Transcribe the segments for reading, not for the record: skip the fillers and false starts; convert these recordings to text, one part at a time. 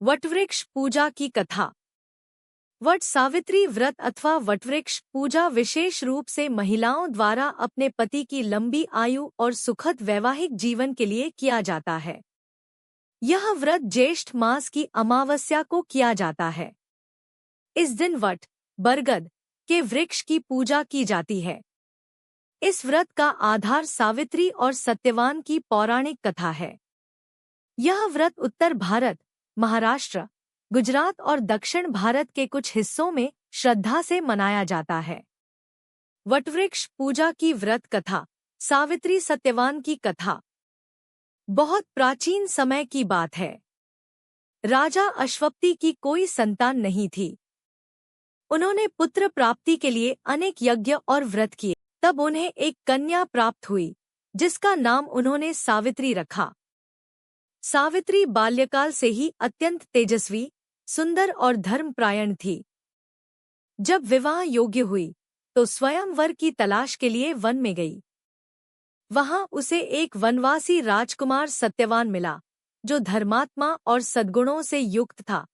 वटवृक्ष पूजा की कथा। वट सावित्री व्रत अथवा वटवृक्ष पूजा विशेष रूप से महिलाओं द्वारा अपने पति की लंबी आयु और सुखद वैवाहिक जीवन के लिए किया जाता है। यह व्रत ज्येष्ठ मास की अमावस्या को किया जाता है। इस दिन वट, बरगद के वृक्ष की पूजा की जाती है। इस व्रत का आधार सावित्री और सत्यवान की पौराणिक कथा है। यह व्रत उत्तर भारत, महाराष्ट्र, गुजरात और दक्षिण भारत के कुछ हिस्सों में श्रद्धा से मनाया जाता है। वटवृक्ष पूजा की व्रत कथा। सावित्री सत्यवान की कथा बहुत प्राचीन समय की बात है। राजा अश्वपति की कोई संतान नहीं थी। उन्होंने पुत्र प्राप्ति के लिए अनेक यज्ञ और व्रत किए। तब उन्हें एक कन्या प्राप्त हुई, जिसका नाम उन्होंने सावित्री रखा। सावित्री बाल्यकाल से ही अत्यंत तेजस्वी, सुंदर और धर्मपरायण थी। जब विवाह योग्य हुई तो स्वयंवर की तलाश के लिए वन में गई। वहां उसे एक वनवासी राजकुमार सत्यवान मिला, जो धर्मात्मा और सद्गुणों से युक्त था,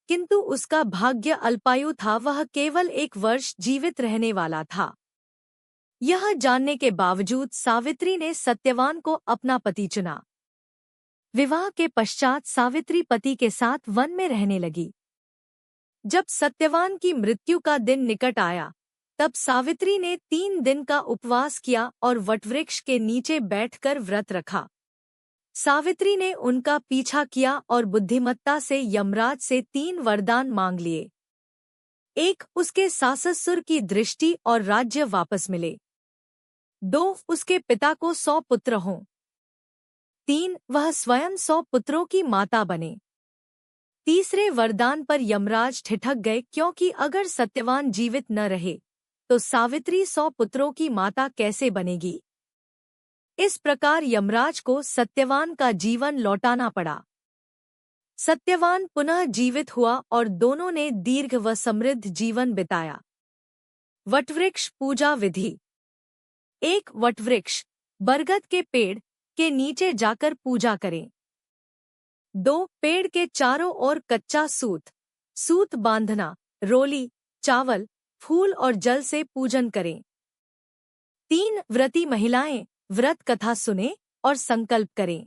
किंतु उसका भाग्य अल्पायु था। वह केवल 1 वर्ष जीवित रहने वाला था। यह जानने के बावजूद सावित्री ने सत्यवान को अपना पति चुना। विवाह के पश्चात सावित्री पति के साथ वन में रहने लगी। जब सत्यवान की मृत्यु का दिन निकट आया, तब सावित्री ने 3 दिन का उपवास किया और वटवृक्ष के नीचे बैठकर व्रत रखा। सावित्री ने उनका पीछा किया और बुद्धिमत्ता से यमराज से 3 वरदान मांग लिए। 1, उसके साससुर की दृष्टि और राज्य वापस मिले। 2, उसके पिता को 100 पुत्र हों। 3, वह स्वयं 100 पुत्रों की माता बने। तीसरे वरदान पर यमराज ठिठक गए, क्योंकि अगर सत्यवान जीवित न रहे तो सावित्री 100 पुत्रों की माता कैसे बनेगी। इस प्रकार यमराज को सत्यवान का जीवन लौटाना पड़ा। सत्यवान पुनः जीवित हुआ और दोनों ने दीर्घ व समृद्ध जीवन बिताया। वटवृक्ष पूजा विधि। 1, वटवृक्ष बरगद के पेड़ के नीचे जाकर पूजा करें। 2, पेड़ के चारों ओर कच्चा सूत बांधना, रोली, चावल, फूल और जल से पूजन करें। 3, व्रती महिलाएं व्रत कथा सुने और संकल्प करें।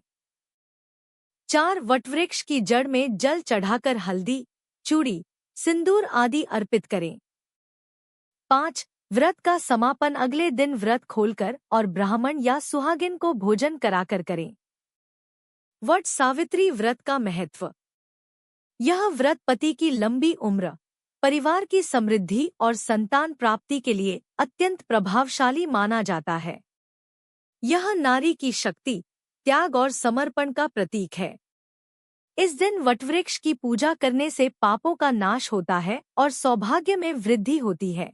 4, वटवृक्ष की जड़ में जल चढ़ाकर हल्दी, चूड़ी, सिंदूर आदि अर्पित करें। 5, व्रत का समापन अगले दिन व्रत खोलकर और ब्राह्मण या सुहागिन को भोजन कराकर करें। वट सावित्री व्रत का महत्व। यह व्रत पति की लंबी उम्र, परिवार की समृद्धि और संतान प्राप्ति के लिए अत्यंत प्रभावशाली माना जाता है। यह नारी की शक्ति, त्याग और समर्पण का प्रतीक है। इस दिन वटवृक्ष की पूजा करने से पापों का नाश होता है और सौभाग्य में वृद्धि होती है।